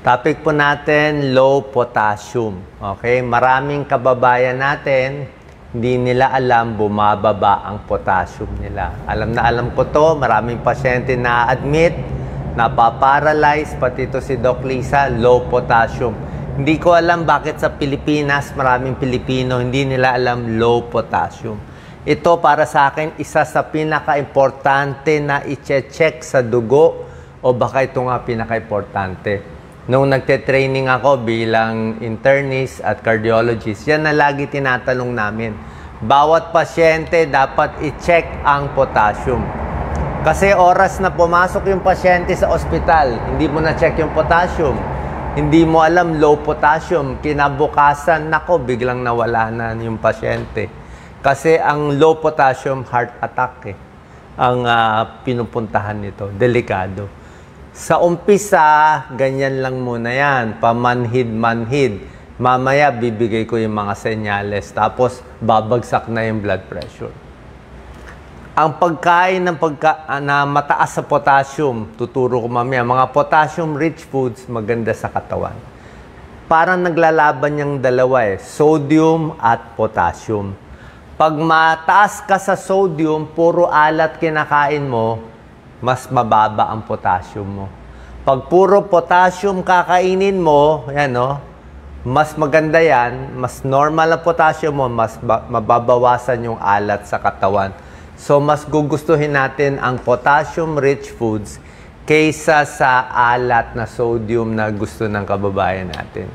Topic po natin, low potassium. Okay? Maraming kababayan natin, hindi nila alam bumababa ang potassium nila. Alam na alam ko to, maraming pasyente na admit, napaparalyze, pati ito si Doc Lisa, low potassium. Hindi ko alam bakit sa Pilipinas, maraming Pilipino, hindi nila alam low potassium. Ito para sa akin, isa sa pinaka-importante na i-check sa dugo o baka ito nga pinaka-importante. Nung nagte-training ako bilang internist at cardiologist, yan na lagi tinatanong namin. Bawat pasyente dapat i-check ang potassium. Kasi oras na pumasok yung pasyente sa ospital, hindi mo na-check yung potassium. Hindi mo alam low potassium. Kinabukasan, nako, biglang nawala na yung pasyente. Kasi ang low potassium, heart attack ang pinupuntahan nito. Delikado. Sa umpisa, ganyan lang muna yan. Pamanhid-manhid. Mamaya, bibigay ko yung mga senyales. Tapos, babagsak na yung blood pressure. Ang pagkain na mataas sa potassium, tuturo ko mamaya, mga potassium-rich foods, maganda sa katawan. Parang naglalaban yung dalawa sodium at potassium. Pag mataas ka sa sodium, puro alat kinakain mo, mas mababa ang potassium mo. Pag puro potassium kakainin mo, yan mas maganda yan, mas normal ang potassium mo, mas mababawasan yung alat sa katawan. So, mas gugustuhin natin ang potassium-rich foods kaysa sa alat na sodium na gusto ng kababayan natin.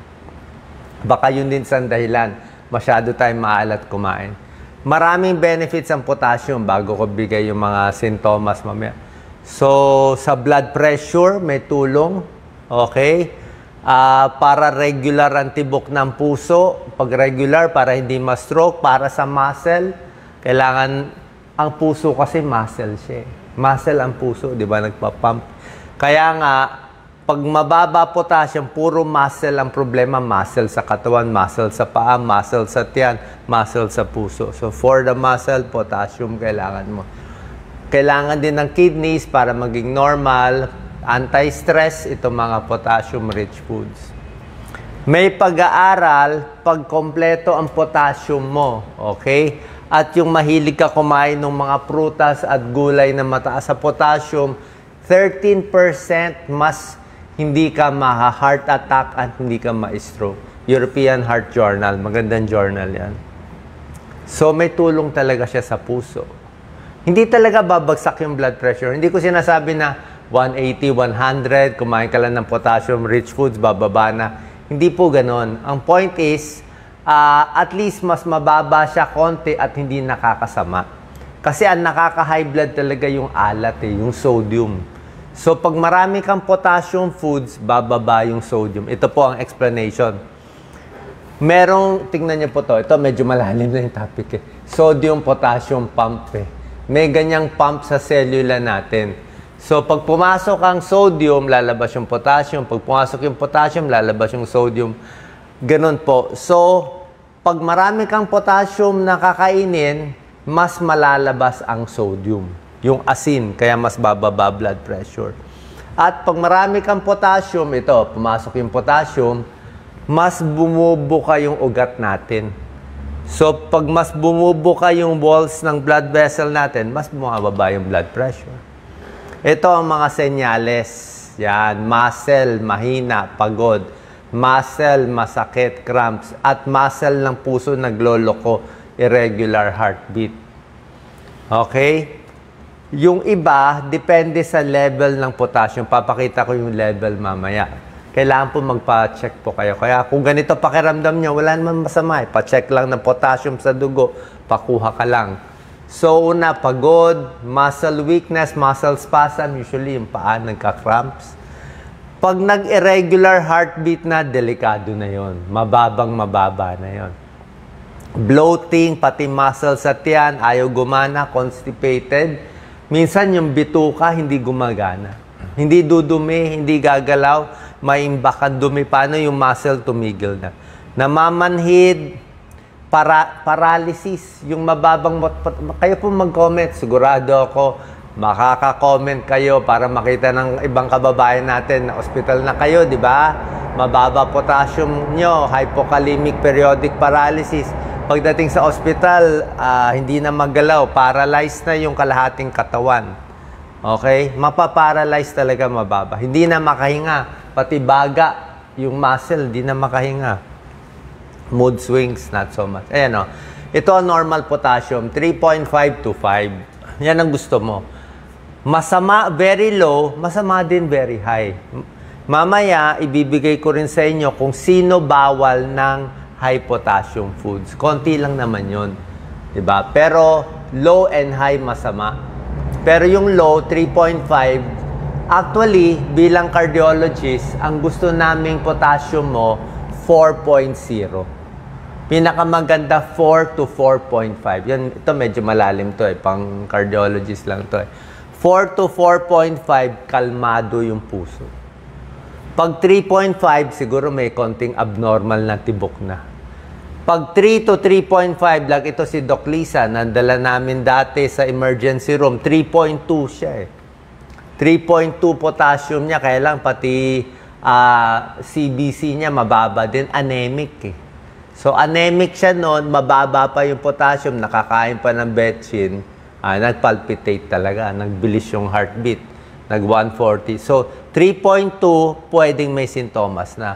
Baka yun din sa dahilan, masyado tayong maalat kumain. Maraming benefits ang potassium bago ko bigay yung mga sintomas mamaya. So, sa blood pressure, may tulong. Okay? Para regular ang tibok ng puso. Pag regular, para hindi ma-stroke. Para sa muscle, kailangan, ang puso kasi muscle siya. Muscle ang puso, di ba? Nagpa-pump. Kaya nga, pag mababa potassium, puro muscle ang problema. Muscle sa katawan, muscle sa paa, muscle sa tiyan, muscle sa puso. So, for the muscle, potassium kailangan mo. Kailangan din ng kidneys para maging normal, anti-stress, itong mga potassium-rich foods. May pag-aaral pag kompleto ang potassium mo, okay? At yung mahilig ka kumain ng mga prutas at gulay na mataas sa potassium, 13% mas hindi ka ma-heart attack at hindi ka ma-stroke. European Heart Journal, magandang journal yan. So may tulong talaga siya sa puso. Hindi talaga babagsak yung blood pressure. Hindi ko sinasabi na 180, 100, kumain ka lang ng potassium-rich foods, bababa na. Hindi po ganon. Ang point is, at least mas mababa siya konti at hindi nakakasama. Kasi ang nakaka-high blood talaga yung alat, yung sodium. So, pag marami kang potassium foods, bababa yung sodium. Ito po ang explanation. Tingnan niyo po to. Ito, medyo malalim na yung topic Sodium-potassium pump May ganyang pump sa cellula natin. So, pag pumasok ang sodium, lalabas yung potassium. Pag pumasok yung potassium, lalabas yung sodium. Ganon po. So, pag marami kang potassium na kakainin, mas malalabas ang sodium. Yung asin, kaya mas bababa blood pressure. At pag marami kang potassium, ito, pumasok yung potassium, mas bumubuka yung ugat natin. So, pag mas bumubuka yung walls ng blood vessel natin, mas bumababa yung blood pressure. Ito ang mga senyales. Yan, muscle, mahina, pagod. Muscle, masakit, cramps. At muscle ng puso, nagloloko, irregular heartbeat. Okay? Yung iba, depende sa level ng potassium. Papakita ko yung level mamaya. Kailangan po magpa-check po kayo. Kaya kung ganito pakiramdam nyo, wala naman masama. Pa-check lang ng potassium sa dugo, pakuha ka lang. So, una, pagod, muscle weakness, muscle spasm, usually yung paa nagka-cramps. Pag nag-irregular heartbeat na, delikado na yon. Mababa na yon. Bloating, pati muscle sa tiyan, ayaw gumana, constipated. Minsan yung bituka, hindi gumagana. Hindi dudumi, hindi gagalaw, maimbakan dumi. Paano yung muscle tumigil na? Namamanhid, paralysis, yung mababang... Kayo po mag-comment, sigurado ako, makaka-comment kayo para makita ng ibang kababayan natin na ospital na kayo, di ba? mababa potassium nyo, hypokalemic periodic paralysis. Pagdating sa ospital, hindi na magalaw, paralyzed na yung kalahating katawan. Okay? Mapaparalyze talaga mababa. Hindi na makahinga. Pati baga, yung muscle, hindi na makahinga. Mood swings, not so much. Ayan o. Ito ang normal potassium, 3.5 to 5. Yan ang gusto mo. Masama, very low, masama din very high. Mamaya, ibibigay ko rin sa inyo kung sino bawal ng high potassium foods. Konti lang naman yun. Diba? Pero low and high masama. Pero yung low, 3.5, actually, bilang cardiologist, ang gusto naming potassium mo, 4.0. Pinakamaganda 4 to 4.5. Yan, ito medyo malalim to pang cardiologist lang to 4 to 4.5, kalmado yung puso. Pag 3.5, siguro may konting abnormal na tibok na. Pag 3 to 3.5, like ito si Doc Lisa, nandala namin dati sa emergency room, 3.2 siya 3.2 potassium niya, kaya lang pati CBC niya mababa din, anemic So, anemic siya noon, mababa pa yung potassium, nakakain pa ng betchin, nagpalpitate talaga, nagbilis yung heartbeat, nag-140. So, 3.2, pwedeng may sintomas na.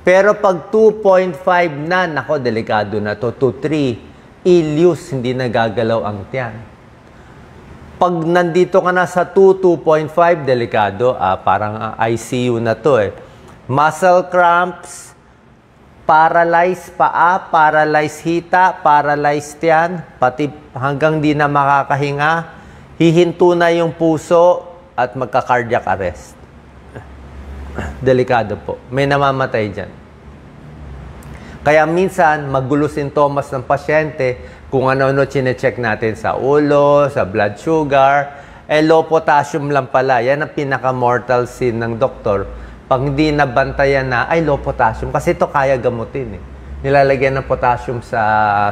Pero pag 2.5 na, nako, delikado na to. 2.3, ileus, hindi nagagalaw ang tiyan. Pag nandito ka na sa 2.5, delikado, parang ICU na to Muscle cramps, paralyzed paa, paralyzed hita, paralyzed tiyan, pati hanggang di na makakahinga, hihinto na yung puso at magka-cardiac arrest. Delikado po. May namamatay dyan. Kaya minsan, magulo sintomas ng pasyente kung ano-ano chinecheck natin sa ulo, sa blood sugar, low potassium lang pala. Yan ang pinaka-mortal sin ng doktor. Pag hindi nabantayan na, ay low potassium. Kasi ito kaya gamutin Nilalagyan ng potassium sa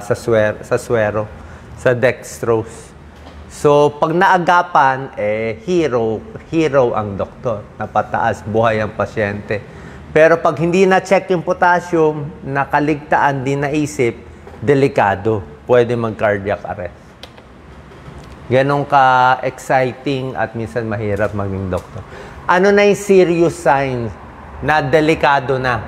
swero, sa dextrose. So, pag naagapan, hero ang doktor. Napataas, buhay ang pasyente. Pero pag hindi na-check yung potassium, nakaligtaan, di naisip, delikado. Pwede mag-cardiac arrest. Ganun ka-exciting at minsan mahirap maging doktor. Ano na yung serious signs na delikado na?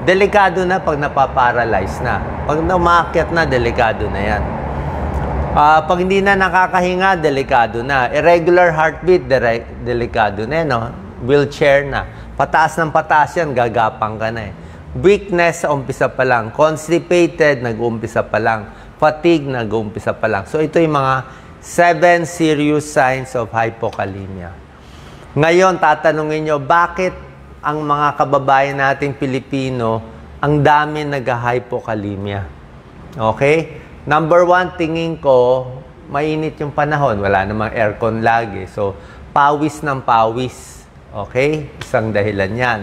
Delikado na pag napaparalyze na. Pag umakyat na, delikado na yan. Pag hindi na nakakahinga, delikado na. Irregular heartbeat, delikado na Wheelchair na. Pataas ng pataas yan, gagapang ka na Weakness, umpisa pa lang. Constipated, nag-uumpisa pa lang. Fatigue, nag-uumpisa pa lang. So, ito yung mga 7 serious signs of hypokalemia. Ngayon, tatanungin nyo, bakit ang mga kababayan nating Pilipino, ang dami nag-hypokalemia? Okay? Number 1, tingin ko, mainit yung panahon. Wala namang aircon lagi. So, pawis ng pawis. Okay? Isang dahilan yan.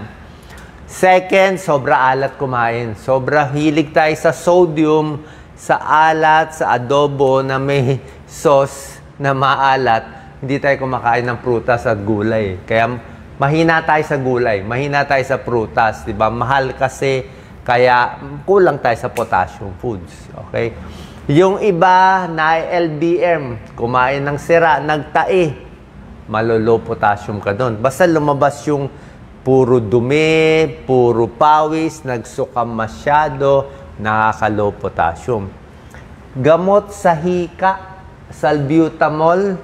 Second, sobra alat kumain. Sobra hilig tayo sa sodium, sa alat, sa adobo na may sauce na maalat. Hindi tayo kumakain ng prutas at gulay. Kaya mahina tayo sa gulay, mahina tayo sa prutas, 'di ba? Mahal kasi kaya kulang tayo sa potassium foods, okay? Yung iba na LBM, kumain ng sira, nagtae, malolo potassium ka doon. Basta lumabas yung puro dumi, puro pawis, nagsukam masyado, nakaka-low potassium. Gamot sa hika, salbutamol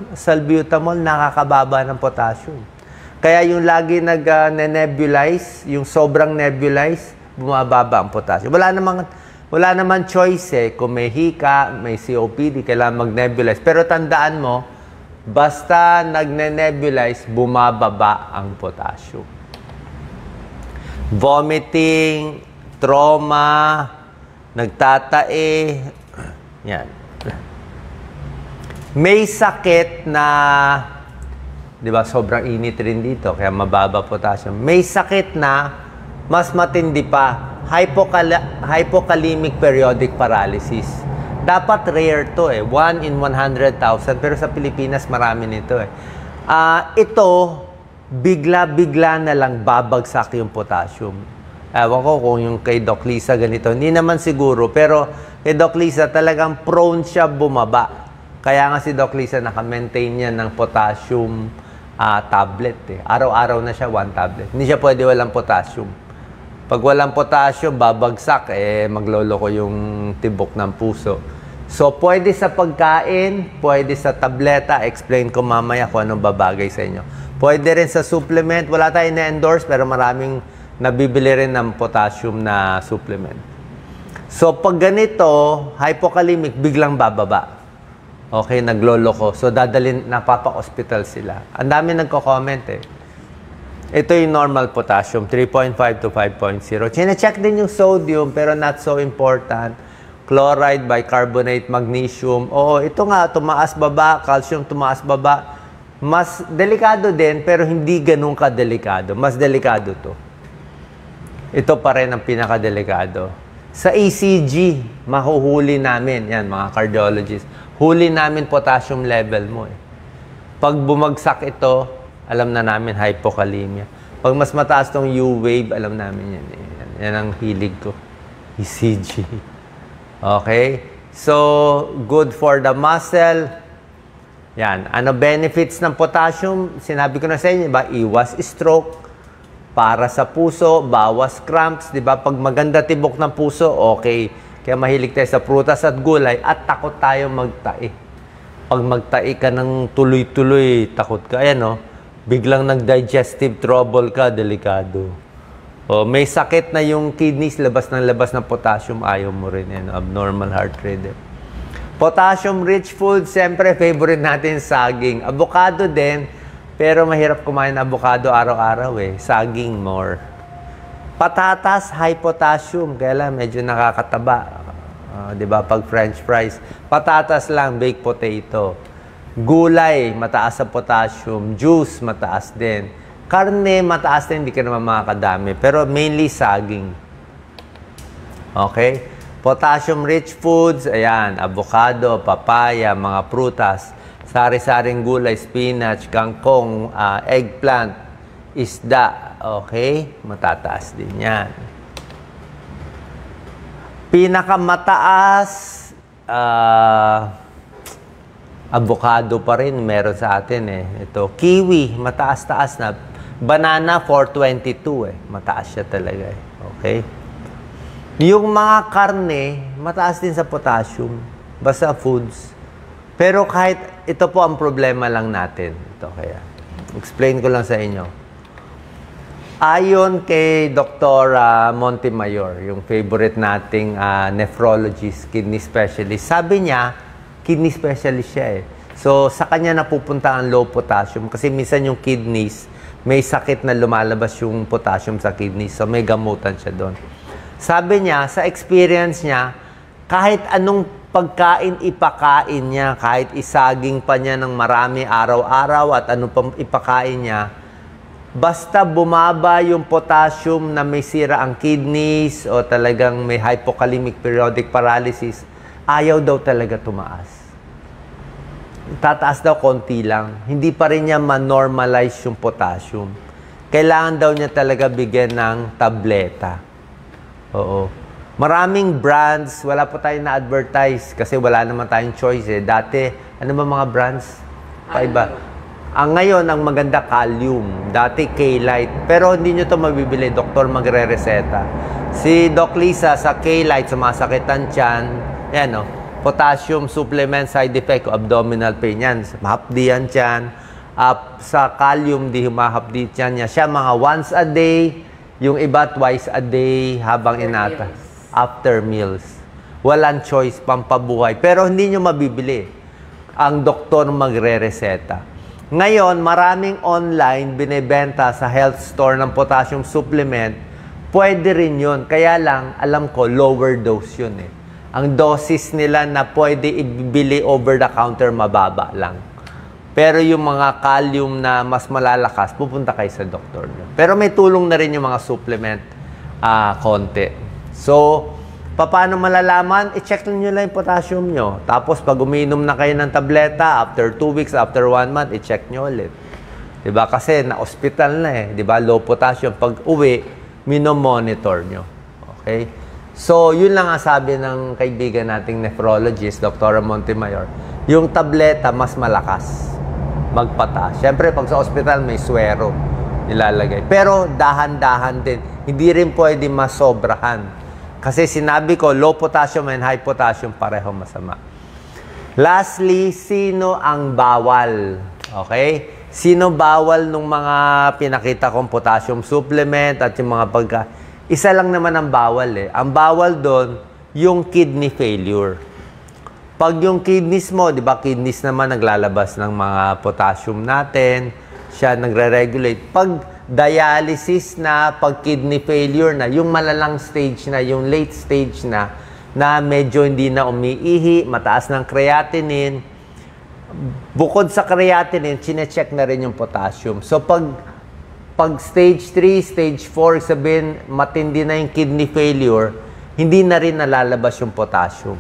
nakakababa ng potassium. Kaya yung lagi nag-nebulize, yung sobrang nebulize, bumababa ang potassium. Wala naman choice kung may hika, may COPD, kailangan mag-nebulize. Pero tandaan mo, basta nagne-nebulize, bumababa ang potassium. Vomiting, trauma, nagtatae, yan. May sakit na, di ba, sobrang init rin dito, kaya mababa potassium. May sakit na, mas matindi pa, hypokalemic periodic paralysis. Dapat rare to 1 in 100,000, pero sa Pilipinas marami nito Ito, bigla-bigla na lang babagsak yung potassium. Ewan ko kung yung kay Doc Lisa ganito. Hindi naman siguro, pero kay Doc Lisa talagang prone siya bumaba. Kaya nga si Doc Lisa naka-maintain niya ng potassium tablet. Araw-araw na siya 1 tablet. Hindi siya pwede walang potassium. Pag walang potassium, babagsak, magloloko yung tibok ng puso. So, pwede sa pagkain, pwede sa tableta. Explain ko mamaya kung anong babagay sa inyo. Pwede rin sa supplement. Wala tayong na-endorse, pero maraming nabibili rin ng potassium na supplement. So, pag ganito, hypokalemic, biglang bababa. Okay, nagloloko. So, napapa-hospital sila. Ang dami nagko-comment Ito yung normal potassium, 3.5 to 5.0. Chine-check din yung sodium, pero not so important. Chloride, bicarbonate, magnesium. Oo, ito nga, tumaas baba, calcium tumaas baba. Mas delikado din, pero hindi ganun kadelikado. Mas delikado to. Ito pa rin ang pinakadelikado. Sa ECG, mahuhuli namin, yan mga cardiologists, huli namin potassium level mo. Pag bumagsak ito, alam na namin hypokalemia. Pag mas mataas tong U-wave, alam namin yan. Yan ang hilig ko. ECG. Okay? So, good for the muscle. Yan. Ano benefits ng potassium? Sinabi ko na sa inyo, ba? Iwas stroke. Para sa puso, bawas cramps. Diba? Pag maganda tibok ng puso, okay. Kaya mahilig tayo sa prutas at gulay at takot tayo magtai. Pag magtai ka ng tuloy-tuloy, takot ka. Ayan, no? Biglang nag-digestive trouble ka, delikado. O, may sakit na yung kidneys, labas ng potassium, ayaw mo rin yan, abnormal heart rate. Potassium-rich food, siyempre, favorite natin, saging. Avocado din, pero mahirap kumain ng avocado araw-araw Saging more. Patatas, high potassium, kaya lang medyo nakakataba. Diba? Pag french fries. Patatas lang, baked potato. Gulay, mataas sa potassium. Juice, mataas din. Karne, mataas din, hindi ka naman makakadami. Pero mainly saging. Okay? Potassium-rich foods, ayan, avocado, papaya, mga prutas, sari-saring gulay, spinach, kangkong, eggplant, isda. Okay? Matataas din yan. Pinakamataas, avocado pa rin, meron sa atin Ito, kiwi, mataas-taas na. Banana, 422 Mataas siya talaga Okay? Yung mga karne, mataas din sa potassium. Basta foods. Pero kahit, ito po ang problema lang natin. Ito kaya. Explain ko lang sa inyo. Ayon kay Dr. Montemayor, yung favorite nating nephrologist, kidney specialist, sabi niya, kidney specialist siya So, sa kanya napupunta ang low potassium kasi minsan yung kidneys, may sakit na lumalabas yung potassium sa kidneys. So, may gamutan siya doon. Sabi niya, sa experience niya, kahit anong pagkain ipakain niya, kahit isaging pa niya ng marami araw-araw at anong pang ipakain niya, basta bumaba yung potassium na may sira ang kidneys o talagang may hypokalemic periodic paralysis, ayaw daw talaga tumaas. Tataas daw konti lang. Hindi pa rin niya ma-normalize yung potassium. Kailangan daw niya talaga bigyan ng tableta. Oo. Maraming brands, wala po tayong na-advertise kasi wala naman tayong choice Dati, ano ba mga brands? Paiba. Ngayon, ang maganda, Kalium. Dati, K-Lite. Pero hindi nyo ito mabibili. Doktor magre-reseta. Si Doc Lisa sa K-Lite, sumasakit ang tiyan. Yan, no? Potassium supplement, side effect, abdominal pain yan. Mahapdi yan tiyan. Sa Kalium, di humahapdi tiyan niya. Siya mga once a day, yung iba twice a day habang inata. After meals. Walang choice, pampabuhay. Pero hindi nyo mabibili. Ang doktor magre-reseta. Ngayon, maraming online binibenta sa health store ng potassium supplement. Pwede rin yun. Kaya lang, alam ko, lower dose yun Ang dosis nila na pwede ibili over the counter, mababa lang. Pero yung mga kalium na mas malalakas, pupunta kayo sa doktor nyo. Pero may tulong na rin yung mga supplement konti. So, paano malalaman? I-check nyo lang yung potassium nyo. Tapos, pag uminom na kayo ng tableta, after 2 weeks, after 1 month, i-check nyo ulit. Diba? Kasi na-hospital na Diba? Low potassium. Pag uwi, minomonitor nyo. Okay? So, yun lang ang sabi ng kaibigan nating nephrologist, Dr. Montemayor. Yung tableta, mas malakas magpataas. Siyempre, pag sa ospital, may swero nilalagay. Pero, dahan-dahan din. Hindi rin pwede masobrahan. Kasi sinabi ko, low potassium and high potassium pareho masama. Lastly, sino ang bawal? Okay? Sino bawal nung mga pinakita kong potassium supplement at yung mga isa lang naman ang bawal eh. Ang bawal doon, yung kidney failure. Pag yung kidneys mo, di ba, kidneys naman naglalabas ng mga potassium natin, siya nagre-regulate. Pag dialysis na, pag kidney failure na, yung malalang stage na, yung late stage na medyo hindi na umiihi, mataas ng creatinine, bukod sa creatinine, chinecheck na rin yung potassium. So, pag stage 3, stage 4, sabihin, matindi na yung kidney failure, hindi na rin nalalabas yung potassium.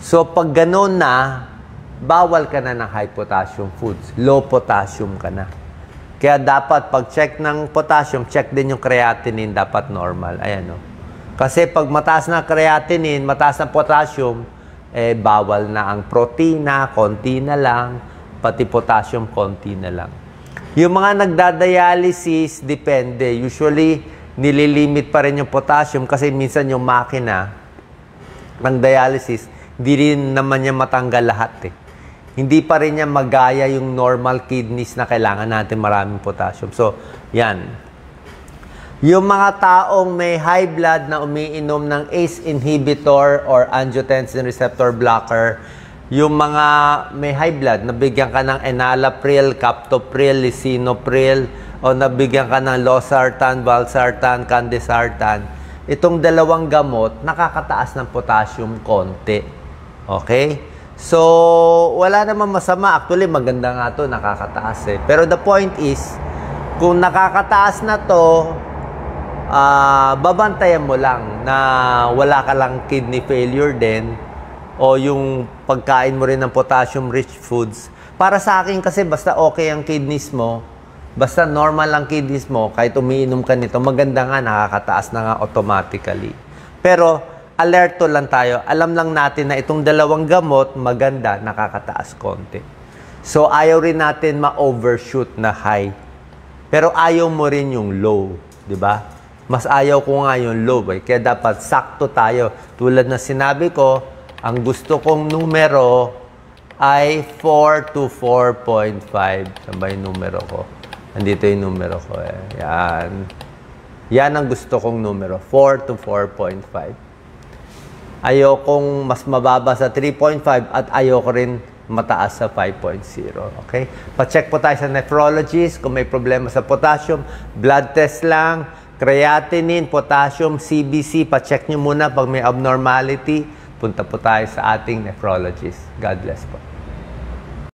So, pag gano'n na, bawal ka na ng high potassium foods. Low potassium ka na. Kaya dapat, pag check ng potassium, check din yung creatinine, dapat normal. Ayan, no? Kasi pag mataas na creatinine, mataas na potassium, bawal na ang protina, konti na lang, pati potassium, konti na lang. Yung mga nagdadialysis, depende. Usually, nililimit pa rin yung potassium kasi minsan yung makina ng dialysis, hindi rin naman niya matanggal lahat eh. Hindi pa rin niya magaya yung normal kidneys na kailangan natin maraming potassium. So, yan. Yung mga taong may high blood na umiinom ng ACE inhibitor or angiotensin receptor blocker, yung mga may high blood, nabigyan ka ng enalapril, captopril, lisinopril, o nabigyan ka ng losartan, valsartan, candesartan, itong dalawang gamot, nakakataas ng potassium konti. Okay? So, wala namang masama. Actually, maganda nga to, nakakataas eh. Pero the point is, kung nakakataas na to, babantayan mo lang na wala ka lang kidney failure din o yung pagkain mo rin ng potassium-rich foods. Para sa akin kasi basta okay ang kidneys mo, basta normal ang kidneys mo, kahit umiinom ka nito, maganda nga, nakakataas na nga automatically. Pero alerto lang tayo. Alam lang natin na itong dalawang gamot, maganda, nakakataas konti. So ayaw rin natin ma-overshoot na high. Pero ayaw mo rin yung low, di ba? Mas ayaw ko nga yung low. Kaya dapat sakto tayo. Tulad na sinabi ko, ang gusto kong numero ay 4 to 4.5. Saan ba yung numero ko? Andito yung numero ko eh. Yan. Yan ang gusto kong numero. 4 to 4.5. Ayokong mas mababa sa 3.5 at ayoko rin mataas sa 5.0. Okay? Pa-check po tayo sa nephrologist kung may problema sa potassium. Blood test lang. Creatinine, potassium, CBC. Pa-check nyo muna pag may abnormality. Punta po tayo sa ating nephrologist. God bless po.